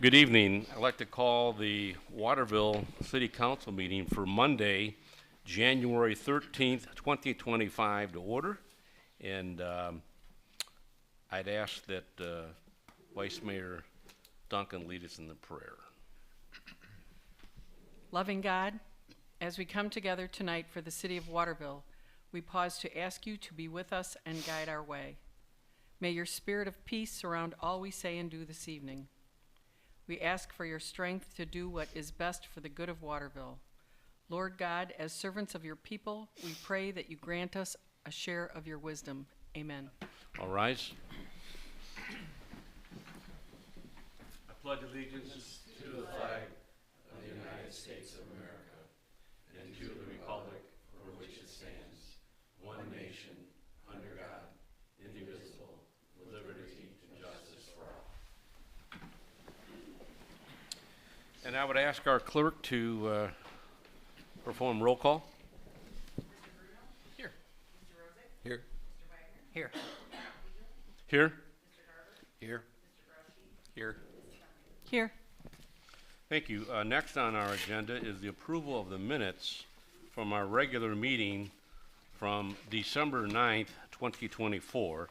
Good evening. I'd like to call the Waterville City Council meeting for Monday, January 13th, 2025 to order. And I'd ask that Vice Mayor Duncan lead us in the prayer. Loving God, as we come together tonight for the city of Waterville, we pause to ask you to be with us and guide our way. May your spirit of peace surround all we say and do this evening. We ask for your strength to do what is best for the good of Waterville. Lord God, as servants of your people, we pray that you grant us a share of your wisdom. Amen. All rise. I pledge allegiance to the flag of the United States of America and to the republic for which it stands, one nation, under God, indivisible, with liberty and justice for all. And I would ask our clerk to perform roll call. Here. Mr. Rosick? Here. Mr. Wagner? Here. Here. Mr. Garber? Here. Mr. Grosky? Here. Here. Thank you. Next on our agenda is the approval of the minutes from our regular meeting from December 9th, 2024.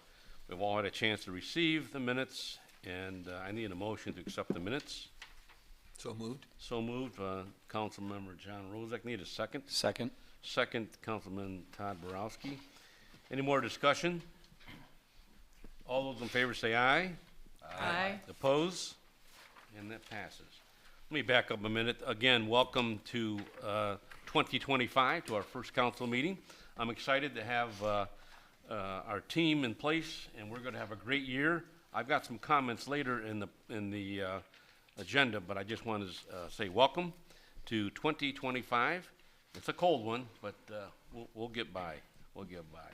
We've all had a chance to receive the minutes, and I need a motion to accept the minutes. So moved. So moved, Councilmember John Rozak. Need a second? Second. Second, Councilman Todd Borowski. Any more discussion? All those in favor say aye. Aye. Oppose? And that passes. Let me back up a minute. Again, welcome to 2025, to our first council meeting. I'm excited to have our team in place, and we're going to have a great year. I've got some comments later in the agenda, but I just want to say welcome to 2025. It's a cold one, but we'll get by. We'll get by.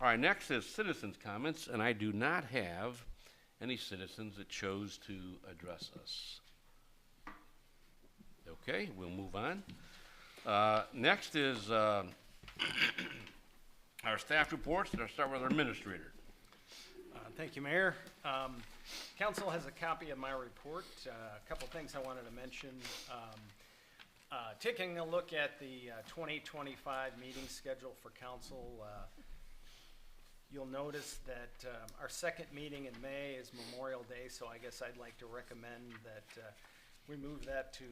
All right, next is citizens' comments, and I do not have any citizens that chose to address us. Okay, we'll move on. Next is our staff reports. I'll start with our administrator. Thank you, Mayor. Council has a copy of my report. A couple things I wanted to mention. Taking a look at the 2025 meeting schedule for council, you'll notice that our second meeting in May is Memorial Day, so I guess I'd like to recommend that we move that to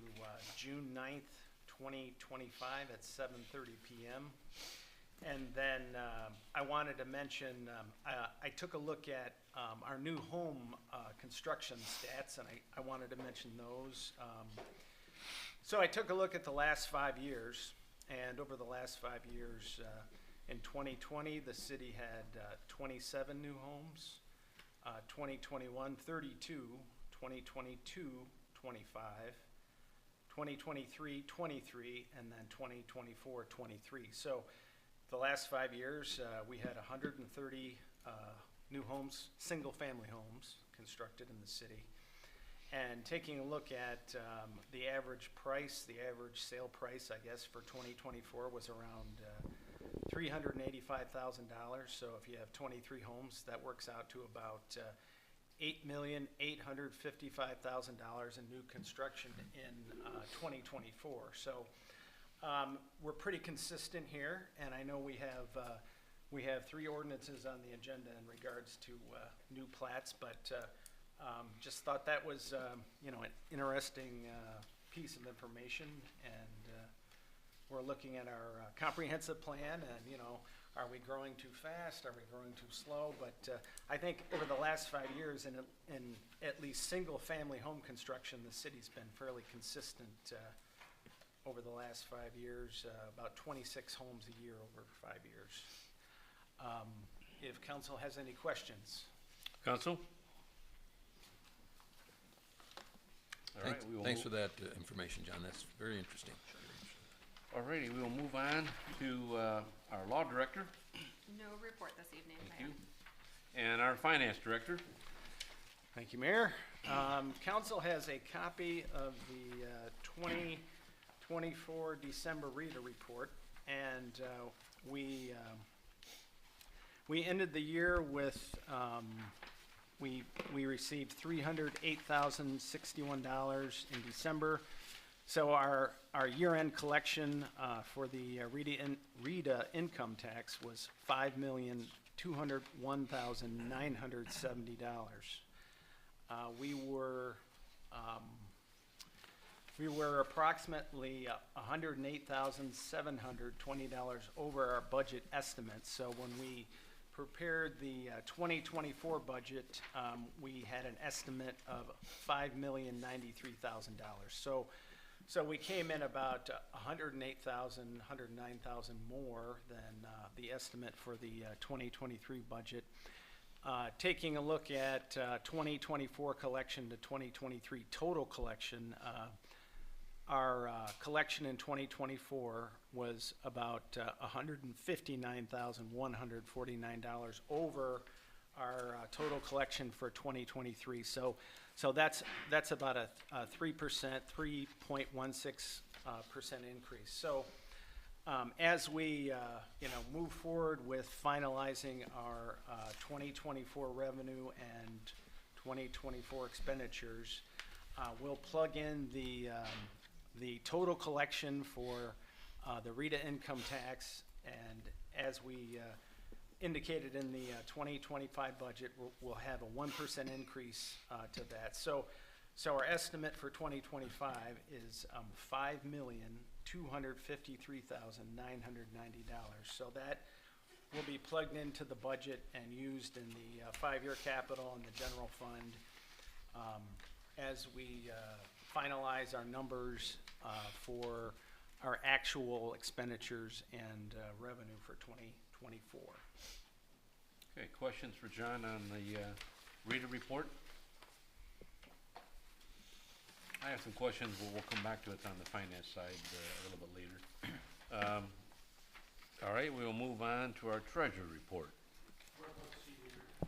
June 9th, 2025 at 7:30 p.m. And then I wanted to mention, I took a look at our new home construction stats, and I wanted to mention those. So I took a look at the last 5 years, and over the last 5 years, in 2020, the city had 27 new homes, 2021, 32, 2022, 25, 2023, 23, and then 2024, 23. So the last 5 years, we had 130 new homes, single-family homes constructed in the city. And taking a look at the average price, the average sale price, I guess, for 2024 was around $385,000. So if you have 23 homes, that works out to about $8,855,000 in new construction in 2024. So we're pretty consistent here, and I know we have 3 ordinances on the agenda in regards to new plats, but just thought that was an interesting piece of information. And we're looking at our comprehensive plan, and are we growing too fast? Are we growing too slow? But I think over the last 5 years, in at least single-family home construction, the city's been fairly consistent. Over the last 5 years, about 26 homes a year over 5 years. If council has any questions. Council? All right, we will Thanks for that information, John. That's very interesting. All righty, we will move on to our law director. No report this evening, Thank Mayor. you. And our finance director. Thank you, Mayor. Council has a copy of the 2024 December reader report, and we ended the year with we received $308,061 in December. So our year-end collection for the RETA income tax was $5,201,970. We were approximately $108,720 over our budget estimates. So when we prepared the 2024 budget, we had an estimate of $5,093,000. So we came in about $108,000, $109,000 more than the estimate for the 2023 budget. Taking a look at 2024 collection to 2023 total collection, our collection in 2024 was about $159,149 over our total collection for 2023. So that's about a 3.16% increase. So as we move forward with finalizing our 2024 revenue and 2024 expenditures, we'll plug in the total collection for the RETA income tax, and as we indicated in the 2025 budget, we'll have a 1% increase to that. So our estimate for 2025 is $5,253,990. So that will be plugged into the budget and used in the 5-year capital and the general fund as we finalize our numbers for our actual expenditures and revenue for 2024. Okay, questions for John on the RETA report? I have some questions, but we'll come back to it on the finance side a little bit later. All right, we will move on to our treasurer report.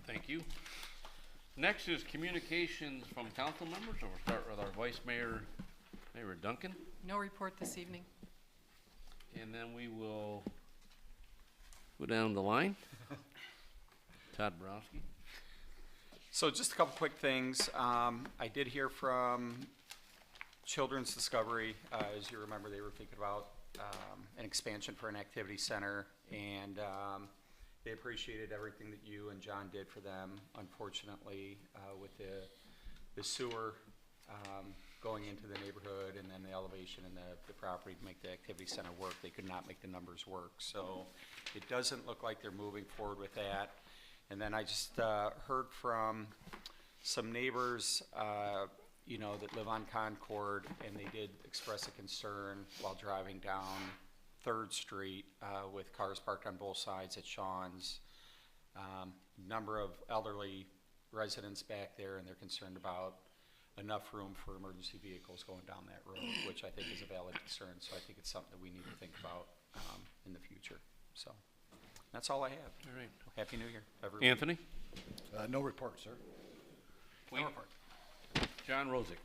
Thank you. Next is communications from council members, and we'll start with our Vice Mayor, Mayor Duncan, No report this evening. and then we will go down the line. Todd Borowski. So just a couple quick things. I did hear from Children's Discovery. As you remember, they were thinking about an expansion for an activity center, and they appreciated everything that you and John did for them. Unfortunately, with the sewer going into the neighborhood and then the elevation and the property to make the activity center work, they could not make the numbers work. So it doesn't look like they're moving forward with that. And then I just heard from some neighbors, that live on Concord, and they did express a concern while driving down 3rd Street with cars parked on both sides at Sean's. Number of elderly residents back there, and they're concerned about enough room for emergency vehicles going down that road, which I think is a valid concern. So I think it's something that we need to think about in the future. So that's all I have. All right. Happy New Year, everyone. Anthony? No report, sir. Wayne? John Rosick.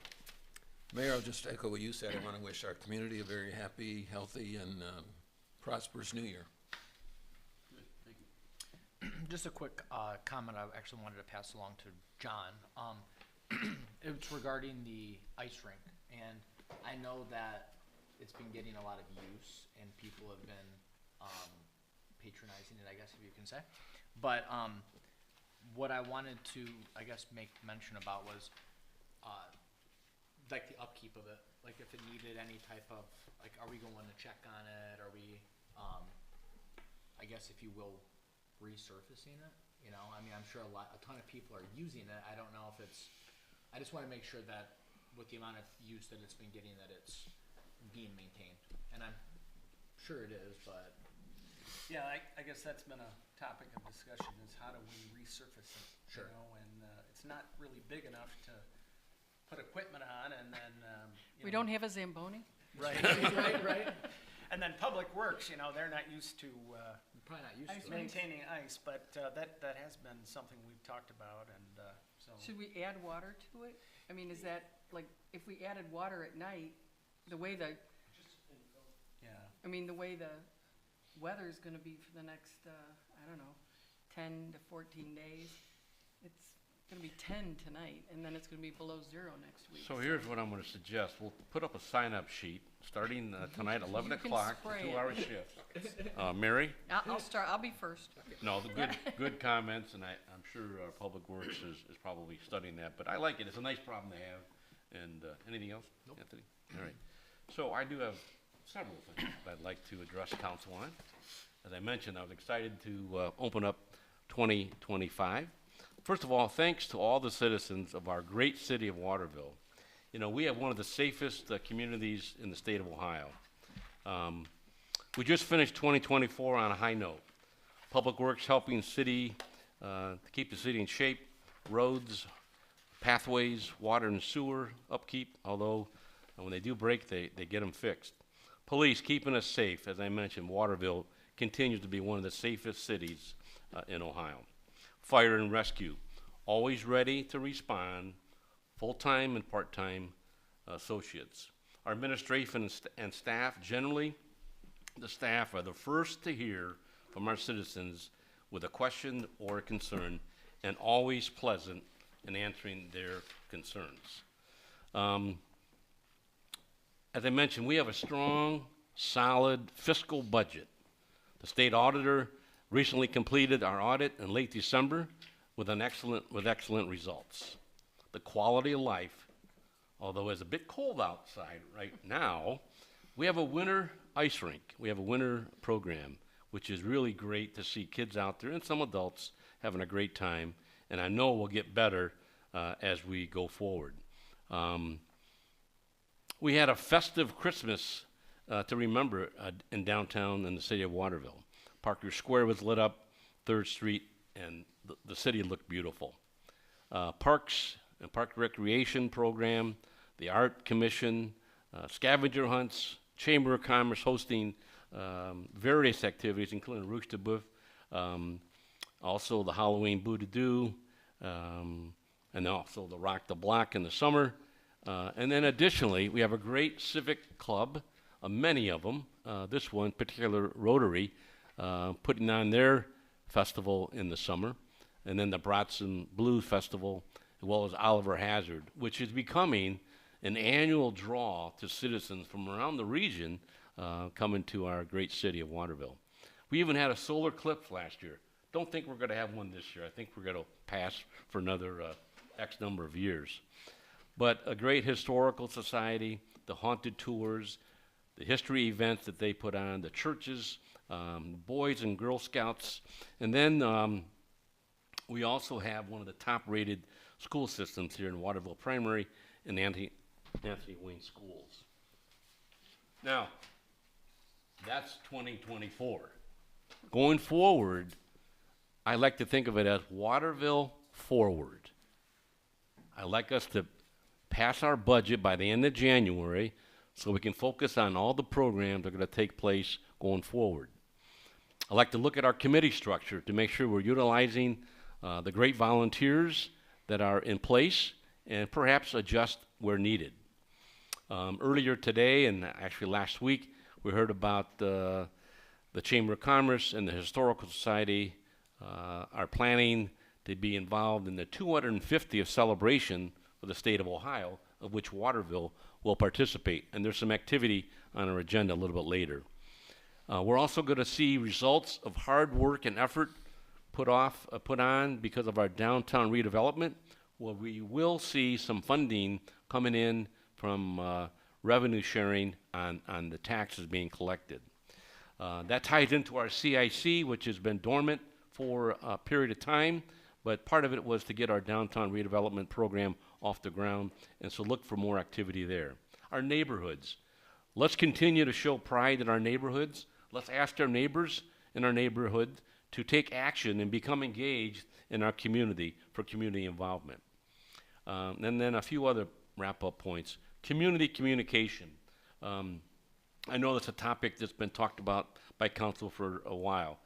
Mayor, I'll just echo what you said. I want to wish our community a very happy, healthy, and prosperous new year. Just a quick comment I actually wanted to pass along to John. It's regarding the ice rink, and I know that it's been getting a lot of use, and people have been patronizing it, I guess, if you can say. But what I wanted to, I guess, make mention about was like the upkeep of it. Like if it needed any type of, like, are we going to check on it? Are we, I guess, if you will, resurfacing it? You know, I mean, I'm sure a ton of people are using it. I don't know if it's, I just want to make sure that with the amount of use that it's been getting, that it's being maintained. And I'm sure it is, but. Yeah, I guess that's been a topic of discussion, is how do we resurface it? Sure. And it's not really big enough to put equipment on, and then, We don't have a Zamboni? Right, right. And then Public Works, they're not used to Probably not used to it. maintaining ice, but that has been something we've talked about, and so. Should we add water to it? I mean, is that, like, if we added water at night, the way the weather is gonna be for the next, 10 to 14 days, it's gonna be 10 tonight, and then it's gonna be below 0 next week. So here's what I'm gonna suggest. We'll put up a sign-up sheet starting tonight, 11 You can o'clock, spray 2-hour it. shift. Mary? I'll be first. No, the good comments, and I'm sure Public Works is probably studying that, but I like it. It's a nice problem to have. And anything else, Anthony? All right. So I do have several things I'd like to address council on. As I mentioned, I was excited to open up 2025. First of all, thanks to all the citizens of our great city of Waterville. You know, we have one of the safest communities in the state of Ohio. We just finished 2024 on a high note. Public Works helping city to keep the city in shape, roads, pathways, water and sewer upkeep, although when they do break, they get them fixed. Police keeping us safe. As I mentioned, Waterville continues to be one of the safest cities in Ohio. Fire and rescue, always ready to respond, full-time and part-time associates. Our administration and staff, generally, the staff are the first to hear from our citizens with a question or a concern, and always pleasant in answering their concerns. As I mentioned, we have a strong, solid fiscal budget. The state auditor recently completed our audit in late December with excellent results. The quality of life, although it's a bit cold outside right now, we have a winter ice rink. We have a winter program, which is really great to see kids out there and some adults having a great time. And I know we'll get better as we go forward. We had a festive Christmas to remember in downtown in the city of Waterville. Parker Square was lit up, 3rd Street, and the city looked beautiful. Parks and Park Recreation Program, the Art Commission, scavenger hunts, Chamber of Commerce hosting various activities, including Rouge de Boeuf, also the Halloween Boo-to-Doo, and also the Rock the Block in the summer. And then additionally, we have a great civic club, many of them, this one, particular Rotary, putting on their festival in the summer, and then the Bratson Blues Festival, as well as Oliver Hazard, which is becoming an annual draw to citizens from around the region coming to our great city of Waterville. We even had a solar eclipse last year. Don't think we're going to have one this year. I think we're going to pass for another X number of years. But a great historical society, the haunted tours, the history events that they put on, the churches, Boys and Girl Scouts, and then we also have one of the top-rated school systems here in Waterville Primary and Nancy Wayne Schools. Now, that's 2024. Going forward, I like to think of it as Waterville Forward. I like us to pass our budget by the end of January so we can focus on all the programs that are going to take place going forward. I like to look at our committee structure to make sure we're utilizing the great volunteers that are in place and perhaps adjust where needed. Earlier today, and actually last week, we heard about the Chamber of Commerce and the Historical Society are planning to be involved in the 250th celebration of the state of Ohio, of which Waterville will participate. And there's some activity on our agenda a little bit later. We're also going to see results of hard work and effort put on because of our downtown redevelopment, where we will see some funding coming in from revenue sharing on the taxes being collected. That ties into our CIC, which has been dormant for a period of time, but part of it was to get our downtown redevelopment program off the ground, and so look for more activity there. Our neighborhoods. Let's continue to show pride in our neighborhoods. Let's ask our neighbors in our neighborhood to take action and become engaged in our community for community involvement. And then a few other wrap-up points. Community communication. I know that's a topic that's been talked about by council for a while.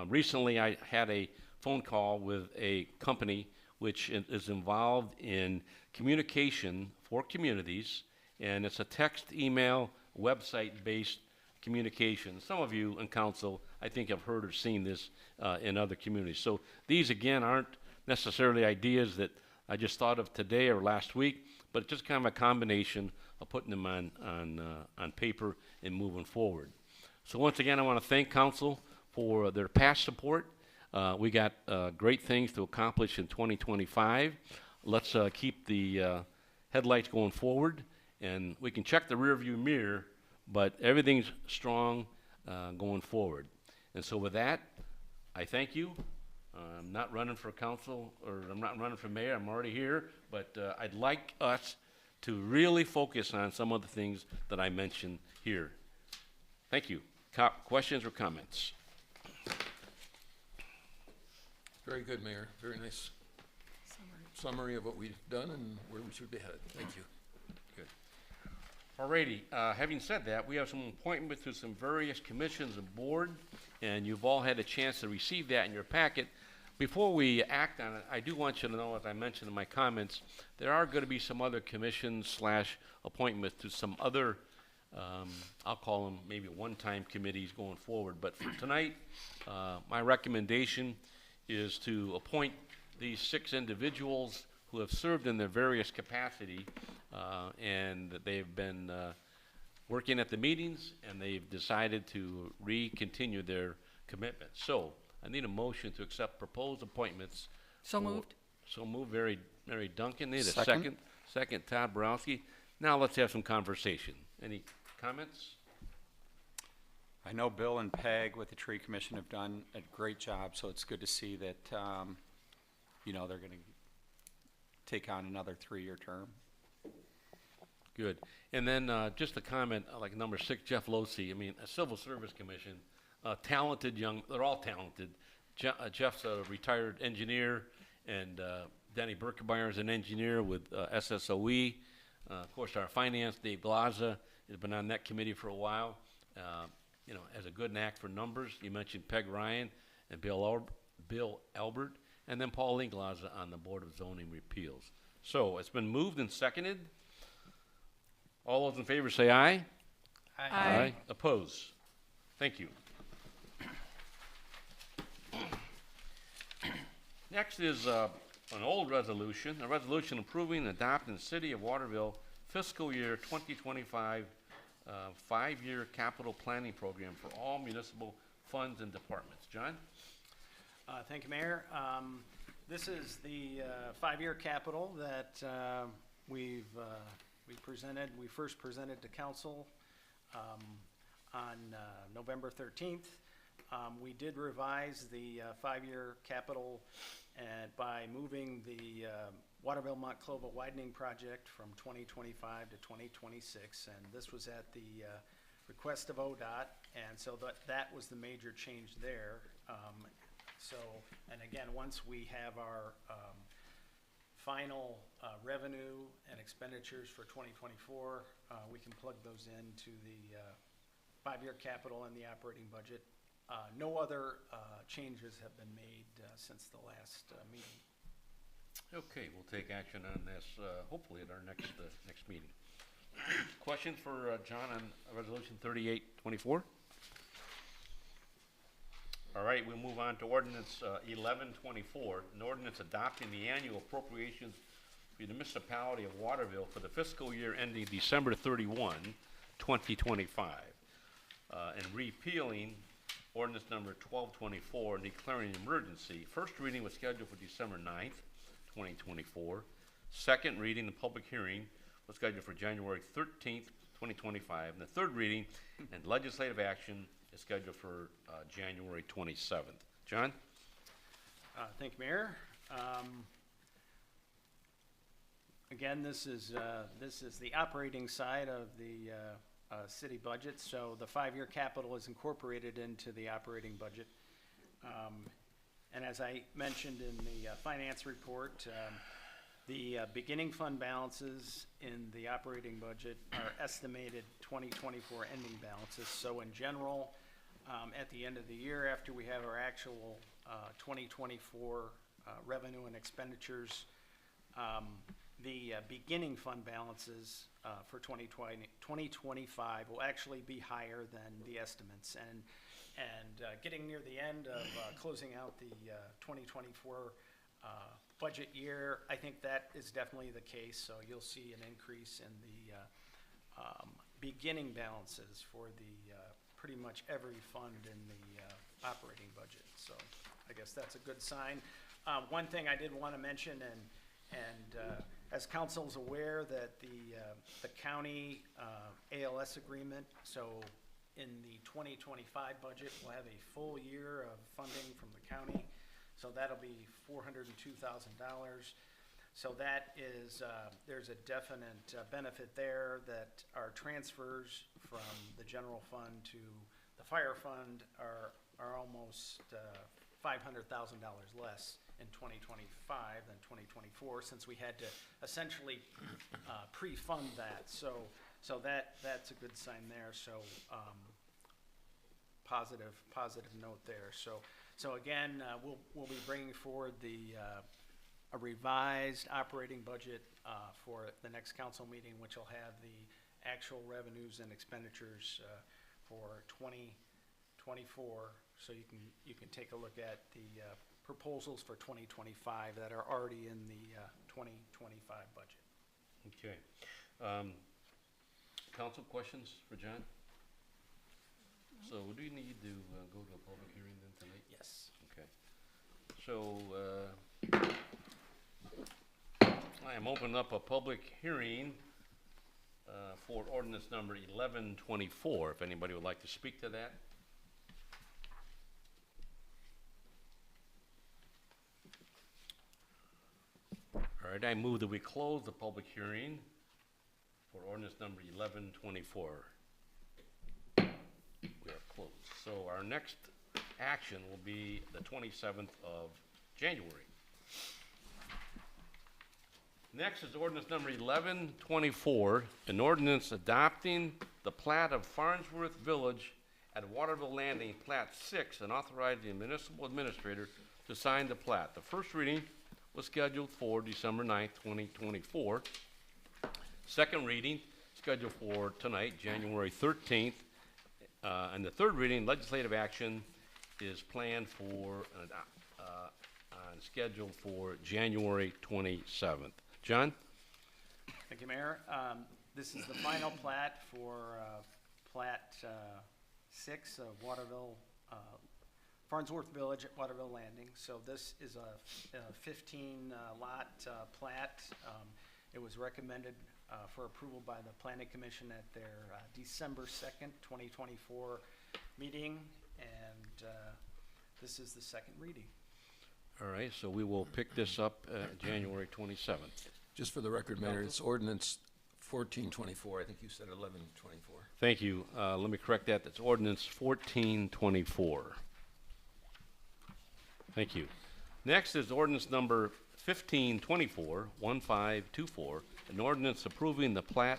Recently, I had a phone call with a company which is involved in communication for communities, and it's a text, email, website-based communication. Some of you in council, I think, have heard or seen this in other communities. So these, again, aren't necessarily ideas that I just thought of today or last week, but just kind of a combination of putting them on paper and moving forward. So once again, I want to thank council for their past support. We got great things to accomplish in 2025. Let's keep the headlights going forward, and we can check the rearview mirror, but everything's strong going forward. And so with that, I thank you. I'm not running for council, or I'm not running for mayor, I'm already here, but I'd like us to really focus on some of the things that I mentioned here. Thank you. Questions or comments? Very good, Mayor. Very nice summary of what we've done and where we should be headed. Thank you. Good. Alrighty, having said that, we have some appointments to some various commissions and board, and you've all had a chance to receive that in your packet. Before we act on it, I do want you to know, as I mentioned in my comments, there are going to be some other commissions / appointments to some other, I'll call them maybe one-time committees going forward. But for tonight, my recommendation is to appoint these 6 individuals who have served in their various capacity, and that they've been working at the meetings, and they've decided to continue their commitment. So I need a motion to accept proposed appointments. So moved. So moved, Mary Duncan. Need a Second. second. Second, Todd Borowski. Now let's have some conversation. Any comments? I know Bill and Peg with the Tree Commission have done a great job, so it's good to see that, you know, they're going to take on another 3-year term. Good. And then just a comment, like number 6, Jeff Losey. I mean, a Civil Service Commission, talented they're all talented. Jeff's a retired engineer, and Danny Berkemeyer is an engineer with SSOE. Of course, our finance, Dave Glaza, has been on that committee for a while. You know, has a good knack for numbers. You mentioned Peg Ryan and Bill Albert, and then Paul Inglaza on the Board of Zoning Repeals. So it's been moved and seconded. All those in favor say aye. Aye. Oppose? Thank you. Next is an old resolution, a resolution approving and adopting the City of Waterville fiscal year 2025 5-year capital planning program for all municipal funds and departments. John? Thank you, Mayor. This is the 5-year capital that we first presented to council on November 13th. We did revise the 5-year capital by moving the Waterville-Montclova widening project from 2025 to 2026, and this was at the request of ODOT, and so that was the major change there. And again, once we have our final revenue and expenditures for 2024, we can plug those into the 5-year capital and the operating budget. No other changes have been made since the last meeting. Okay, we'll take action on this, hopefully at our next meeting. Questions for John on Resolution 3824? All right, we'll move on to Ordinance 1124, an ordinance adopting the annual appropriations for the municipality of Waterville for the fiscal year ending December 31, 2025, and repealing ordinance number 1224 and declaring an emergency. First reading was scheduled for December 9th, 2024. Second reading and public hearing was scheduled for January 13th, 2025. And the third reading and legislative action is scheduled for January 27th. John? Thank you, Mayor. Again, this is the operating side of the city budget. So the 5-year capital is incorporated into the operating budget. And as I mentioned in the finance report, the beginning fund balances in the operating budget are estimated 2024 ending balances. So in general, at the end of the year, after we have our actual 2024 revenue and expenditures, the beginning fund balances for 2025 will actually be higher than the estimates. And getting near the end of closing out the 2024 budget year, I think that is definitely the case. So you'll see an increase in the beginning balances for the pretty much every fund in the operating budget. So I guess that's a good sign. One thing I did want to mention, and as council's aware, that the county ALS agreement, so in the 2025 budget, we'll have a full year of funding from the county. So that'll be $402,000. So that is, there's a definite benefit there that our transfers from the general fund to the fire fund are almost $500,000 less in 2025 than 2024, since we had to essentially pre-fund that. So that's a good sign there. So positive note there. So again, we'll be bringing forward a revised operating budget for the next council meeting, which will have the actual revenues and expenditures for 2024. So you can take a look at the proposals for 2025 that are already in the 2025 budget. Okay. Council questions for John? So do you need to go to a public hearing then tonight? Yes. Okay. So, I am opening up a public hearing for ordinance number 1124, if anybody would like to speak to that. All right, I move that we close the public hearing for ordinance number 1124. We are closed. So our next action will be the 27th of January. Next is ordinance number 1124, an ordinance adopting the plat of Farnsworth Village at Waterville Landing, Plat 6, and authorizing the municipal administrator to sign the plat. The first reading was scheduled for December 9th, 2024. Second reading scheduled for tonight, January 13th. And the third reading, legislative action, is planned for and scheduled for January 27th. John? Thank you, Mayor. This is the final plat for Plat 6 of Waterville, Farnsworth Village at Waterville Landing. So this is a 15 lot plat. It was recommended for approval by the Planning Commission at their December 2nd, 2024 meeting, and this is the second reading. All right, so we will pick this up January 27th. Just for the record, Mayor, it's ordinance 1424. I think you said 1124. Thank you. Let me correct that. That's ordinance 1424. Thank you. Next is ordinance number 1524, 1524, an ordinance approving the plat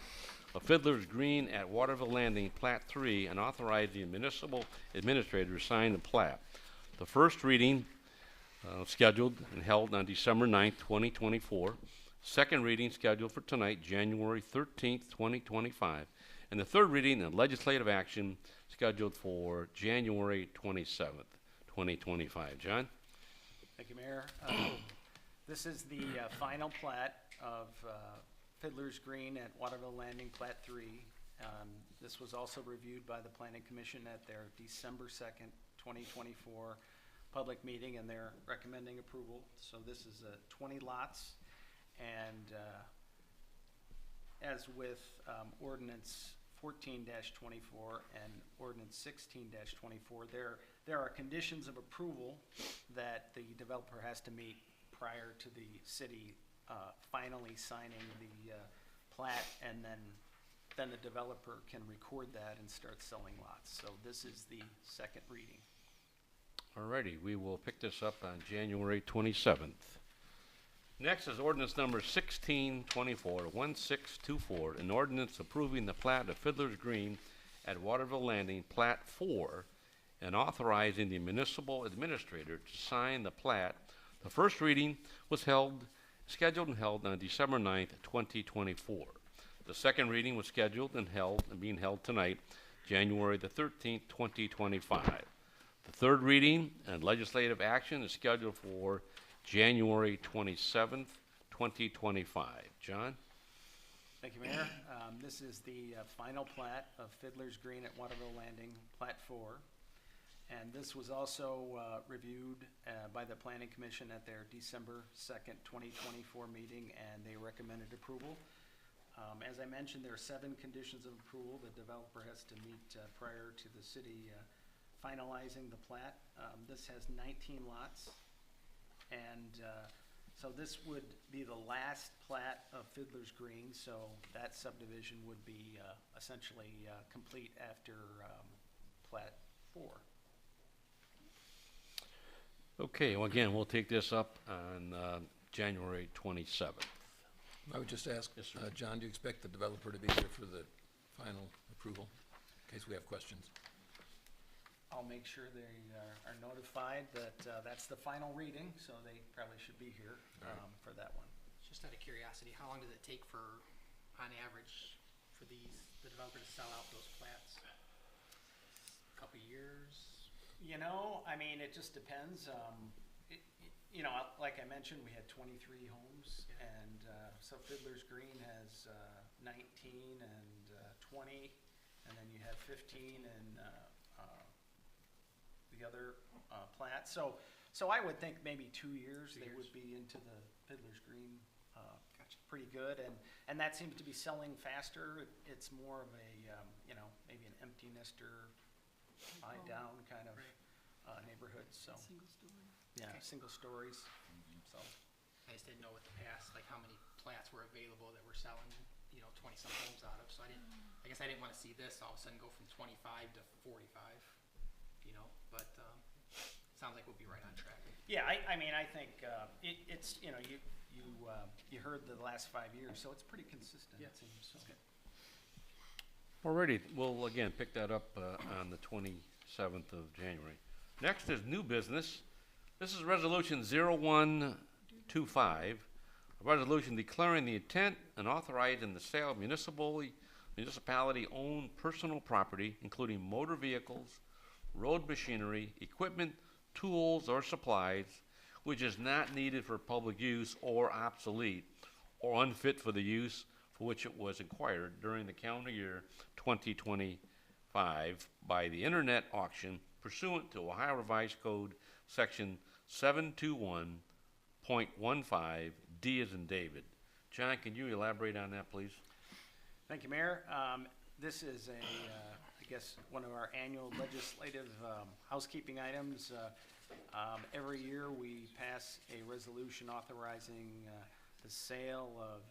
of Fiddler's Green at Waterville Landing, Plat 3, and authorizing the municipal administrator to sign the plat. The first reading scheduled and held on December 9th, 2024. Second reading scheduled for tonight, January 13th, 2025. And the third reading and legislative action scheduled for January 27th, 2025. John? Thank you, Mayor. This is the final plat of Fiddler's Green at Waterville Landing, Plat 3. This was also reviewed by the Planning Commission at their December 2nd, 2024 public meeting, and they're recommending approval. So this is 20 lots, and as with ordinance 14-24 and ordinance 16-24, there are conditions of approval that the developer has to meet prior to the city finally signing the plat, and then the developer can record that and start selling lots. So this is the second reading. All righty, we will pick this up on January 27th. Next is ordinance number 1624, 1624, an ordinance approving the plat of Fiddler's Green at Waterville Landing, Plat 4, and authorizing the municipal administrator to sign the plat. The first reading was scheduled and held on December 9th, 2024. The second reading was scheduled and being held tonight, January the 13th, 2025. The third reading and legislative action is scheduled for January 27th, 2025. John? Thank you, Mayor. This is the final plat of Fiddler's Green at Waterville Landing, Plat 4. And this was also reviewed by the Planning Commission at their December 2nd, 2024 meeting, and they recommended approval. As I mentioned, there are 7 conditions of approval the developer has to meet prior to the city finalizing the plat. This has 19 lots, and so this would be the last plat of Fiddler's Green, so that subdivision would be essentially complete after Plat 4. Okay, well, again, we'll take this up on January 27th. I would just ask, Yes, sir. John, do you expect the developer to be here for the final approval, in case we have questions? I'll make sure they are notified that that's the final reading, so they probably should be here for that one. Just out of curiosity, how long does it take for, on average, for the developer to sell out those plats? Couple years? You know, I mean, it just depends. You know, like I mentioned, we had 23 homes, and so Fiddler's Green has 19 and 20, and then you have 15 and the other plats. So I would think maybe 2 years they would be into the Fiddler's Green. Pretty good, and that seems to be selling faster. It's more of a you know, maybe an empty nester, lie down kind of neighborhood. So Single story. yeah, Okay. single stories. So I just didn't know with the past, like how many plats were available that we're selling, you know, 20-some homes out of. So I guess I didn't want to see this all of a sudden go from 25 to 45, you know, but sounds like we'll be right on track. yeah, I mean, I think it's, you know, you heard the last 5 years, so it's pretty consistent. Yeah, It seems. So. Alrighty, we'll again pick that up on the 27th of January. Next is new business. This is Resolution 0125, a resolution declaring the intent and authorizing the sale of municipality-owned personal property, including motor vehicles, road machinery, equipment, tools, or supplies, which is not needed for public use or obsolete or unfit for the use for which it was acquired during the calendar year 2025 by the internet auction pursuant to Ohio Revised Code Section 721.15 D as in David. John, can you elaborate on that, please? Thank you, Mayor. This is I guess, one of our annual legislative housekeeping items. Every year, we pass a resolution authorizing the sale of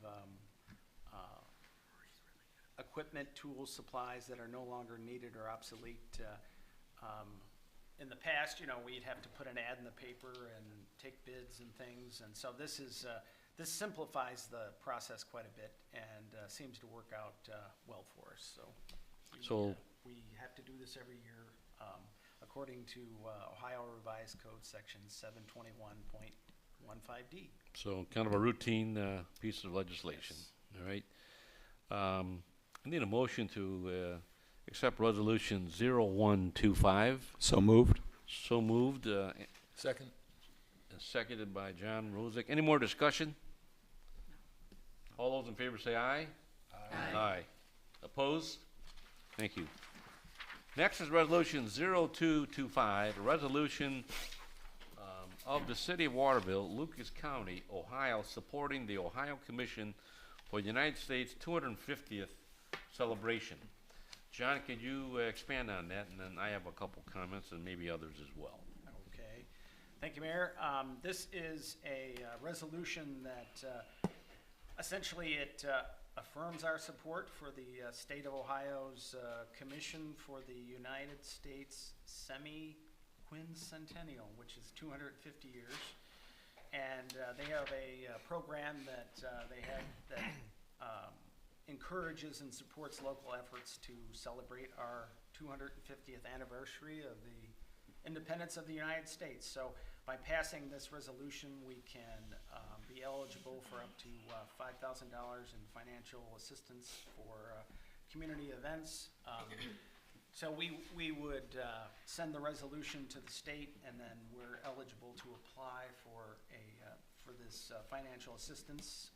equipment, tools, supplies that are no longer needed or obsolete. In the past, you know, we'd have to put an ad in the paper and take bids and things, and so this simplifies the process quite a bit and seems to work out well for us. So we have to do this every year according to Ohio Revised Code Section 721.15D. So kind of a routine piece of legislation, all right? I need a motion to accept Resolution 0125. So moved. So moved, Second? seconded by John Rozick. Any more discussion? All those in favor say aye. Aye. Aye. Opposed? Thank you. Next is Resolution 0225, a resolution of the City of Waterville, Lucas County, Ohio, supporting the Ohio Commission for the United States 250th celebration. John, could you expand on that? And then I have a couple comments and maybe others as well. Okay. Thank you, Mayor. This is a resolution that essentially it affirms our support for the state of Ohio's Commission for the United States Semi-Quincentennial, which is 250 years. And they have a program that they have that encourages and supports local efforts to celebrate our 250th anniversary of the independence of the United States. So by passing this resolution, we can be eligible for up to $5,000 in financial assistance for community events. So we would send the resolution to the state, and then we're eligible to apply for a for this financial assistance.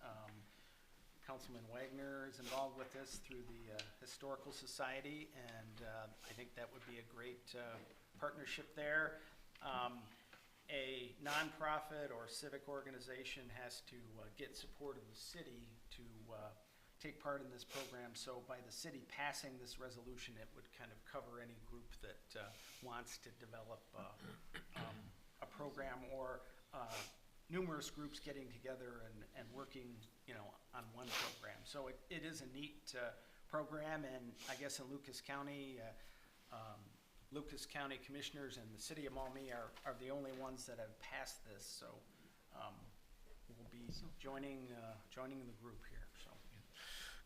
Councilman Wagner is involved with this through the Historical Society, and I think that would be a great partnership there. A nonprofit or civic organization has to get support of the city to take part in this program. So by the city passing this resolution, it would kind of cover any group that wants to develop a program, or numerous groups getting together and working, on one program. So it is a neat program, and I guess in Lucas County, Lucas County Commissioners and the City of Maumee are the only ones that have passed this, so we'll be joining the group here, so.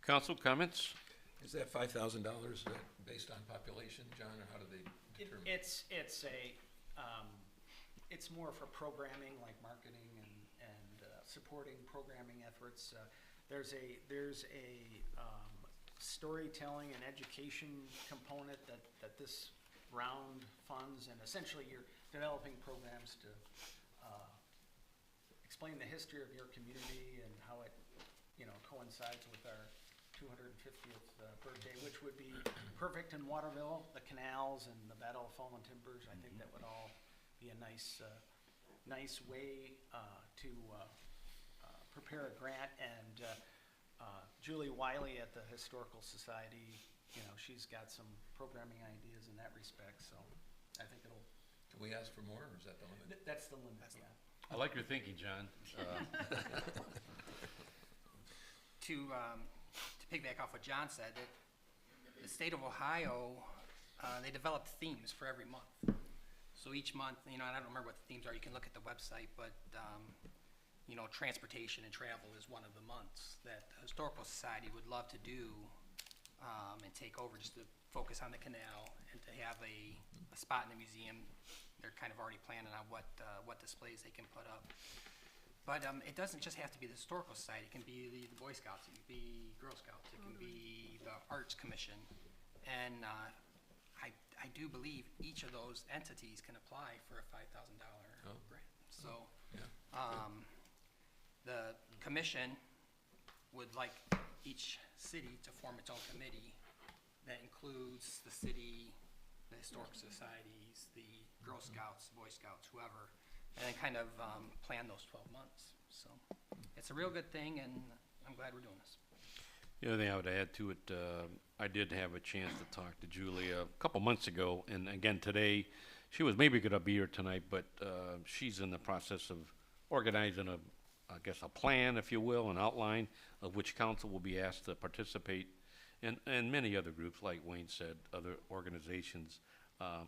Council comments? Is that $5,000 based on population, John, or how do they determine? It's more for programming, like marketing and supporting programming efforts. There's a storytelling and education component that this round funds, and essentially you're developing programs to explain the history of your community and how it, coincides with our 250th birthday, which would be perfect in Waterville, the canals and the Battle of Fallen Timbers. I think that would all be a nice way to prepare a grant. And Julie Wiley at the Historical Society, she's got some programming ideas in that respect, so I think it'll. Can we ask for more, or is that the limit? That's the limit, yeah. I like your thinking, John. To piggyback off what John said, the state of Ohio, they developed themes for every month. So each month, and I don't remember what the themes are, you can look at the website, but, transportation and travel is one of the months that the Historical Society would love to do and take over, just to focus on the canal and to have a spot in the museum. They're kind of already planning on what displays they can put up. But it doesn't just have to be the Historical Society. It can be the Boy Scouts, it can be Girl Scouts, it can be the Arts Commission. And I do believe each of those entities can apply for a $5,000 grant. So the commission would like each city to form its own committee that includes the city, the Historic Societies, the Girl Scouts, Boy Scouts, whoever, and then kind of plan those 12 months. So it's a real good thing, and I'm glad we're doing this. The other thing I would add to it, I did have a chance to talk to Julie a couple months ago, and again today, she was maybe going to be here tonight, but she's in the process of organizing a plan, if you will, an outline of which council will be asked to participate, and many other groups, like Wayne said, other organizations.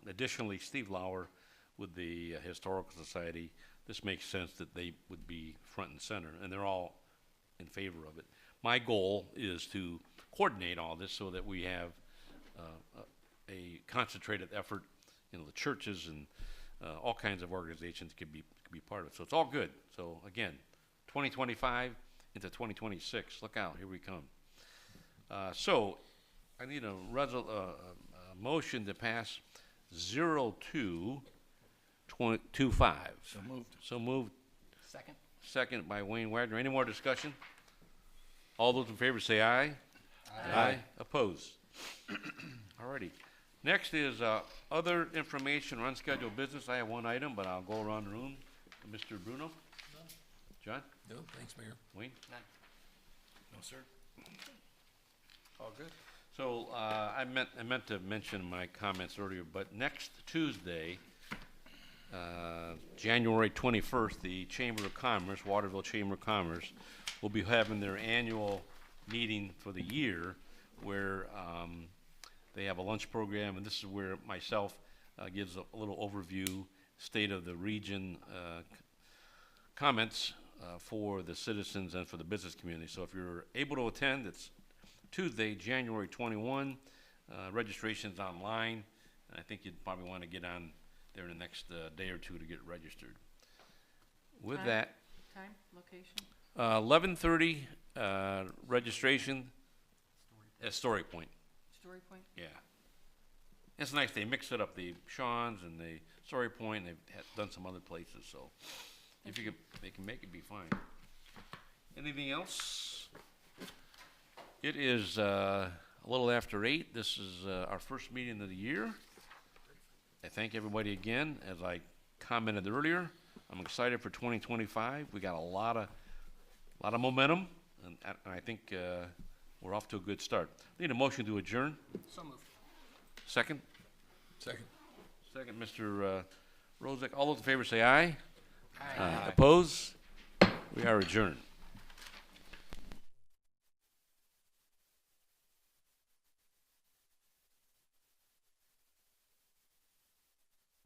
Additionally, Steve Lauer with the Historical Society, this makes sense that they would be front and center, and they're all in favor of it. My goal is to coordinate all this so that we have a concentrated effort. The churches and all kinds of organizations could be part of it. So it's all good. So again, 2025 into 2026. Look out, here we come. So I need a motion to pass 0225. So moved. So moved. Second? Second by Wayne Wagner. Any more discussion? All those in favor say aye. Aye. Opposed? Alrighty. Next is other information or unscheduled business. I have one item, but I'll go around the room. Mr. Bruno? John? No, thanks, Mayor. Wayne? None. No, sir. All good. So I meant to mention my comments earlier, but next Tuesday, January 21st, the Chamber of Commerce, Waterville Chamber of Commerce, will be having their annual meeting for the year, where they have a lunch program, and this is where myself gives a little overview, state of the region comments for the citizens and for the business community. So if you're able to attend, it's Tuesday, January 21. Registration's online, and I think you'd probably want to get on there in the next day or two to get registered. With Time? that, Time, location? 11:30 registration at Story Point. Story Point? Yeah. It's nice. They mix it up, the Sean's and the Story Point, and they've done some other places, so If you could, they can make it be fine. Anything else? It is a little after 8. This is our first meeting of the year. I thank everybody again. As I commented earlier, I'm excited for 2025. We got a lot of momentum, and I think we're off to a good start. Need a motion to adjourn. So moved. Second? Second. Second, Mr. Rozak. All those in favor say aye. Aye. Oppose? We are adjourned.